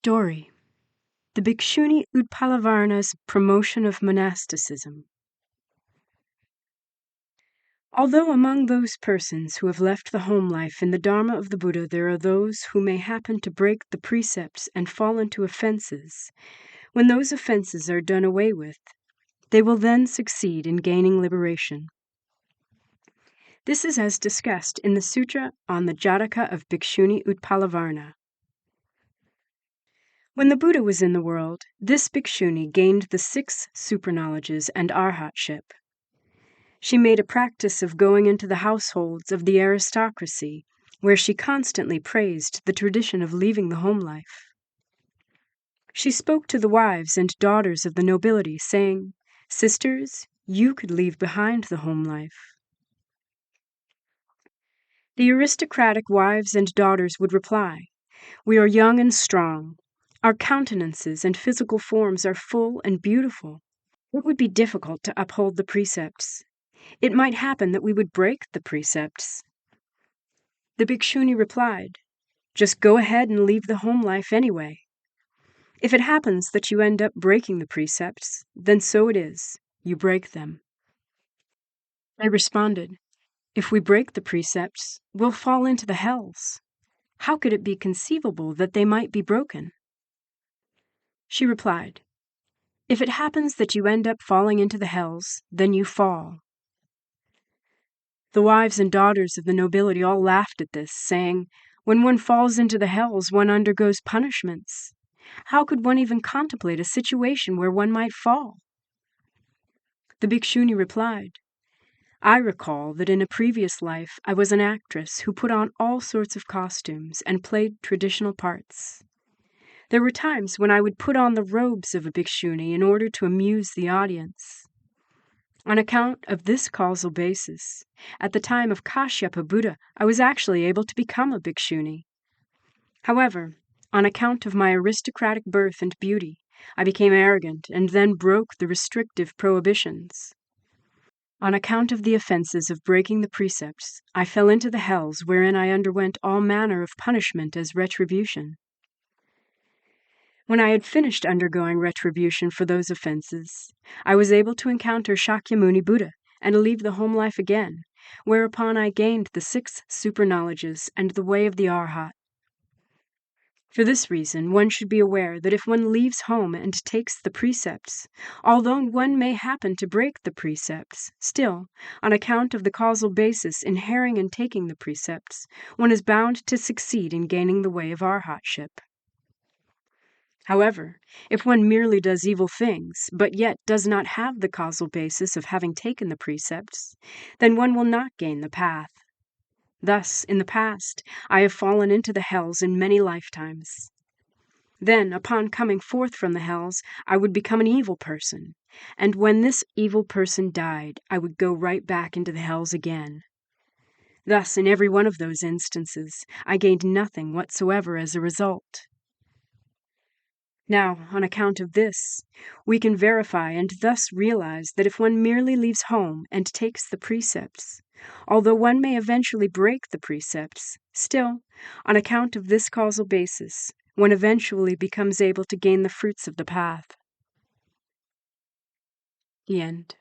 Story: The Bhikshuni Utpalavarna's Promotion of Monasticism. Although among those persons who have left the home life in the Dharma of the Buddha there are those who may happen to break the precepts and fall into offenses, when those offenses are done away with, they will then succeed in gaining liberation. This is as discussed in the Sutra on the Jataka of Bhikshuni Utpalavarna. When the Buddha was in the world, this Bhikshuni gained the 6 superknowledges and arhatship. She made a practice of going into the households of the aristocracy, where she constantly praised the tradition of leaving the home life. She spoke to the wives and daughters of the nobility, saying, "Sisters, you could leave behind the home life." The aristocratic wives and daughters would reply, "We are young and strong. Our countenances and physical forms are full and beautiful. It would be difficult to uphold the precepts. It might happen that we would break the precepts." The Bhikshuni replied, "Just go ahead and leave the home life anyway. If it happens that you end up breaking the precepts, then so it is. You break them." They responded, "If we break the precepts, we'll fall into the hells. How could it be conceivable that they might be broken?" She replied, "If it happens that you end up falling into the hells, then you fall." The wives and daughters of the nobility all laughed at this, saying, "When one falls into the hells, one undergoes punishments. How could one even contemplate a situation where one might fall?" The Bhikshuni replied, "I recall that in a previous life I was an actress who put on all sorts of costumes and played traditional parts. There were times when I would put on the robes of a Bhikshuni in order to amuse the audience. On account of this causal basis, at the time of Kashyapa Buddha, I was actually able to become a Bhikshuni. However, on account of my aristocratic birth and beauty, I became arrogant and then broke the restrictive prohibitions. On account of the offenses of breaking the precepts, I fell into the hells wherein I underwent all manner of punishment as retribution. When I had finished undergoing retribution for those offenses, I was able to encounter Shakyamuni Buddha and leave the home life again, whereupon I gained the 6 superknowledges and the way of the Arhat. For this reason, one should be aware that if one leaves home and takes the precepts, although one may happen to break the precepts, still, on account of the causal basis inhering in taking the precepts, one is bound to succeed in gaining the way of arhatship. However, if one merely does evil things, but yet does not have the causal basis of having taken the precepts, then one will not gain the path. Thus, in the past, I have fallen into the hells in many lifetimes. Then, upon coming forth from the hells, I would become an evil person, and when this evil person died, I would go right back into the hells again. Thus, in every one of those instances, I gained nothing whatsoever as a result. Now, on account of this, we can verify and thus realize that if one merely leaves home and takes the precepts, although one may eventually break the precepts, still, on account of this causal basis, one eventually becomes able to gain the fruits of the path. The end.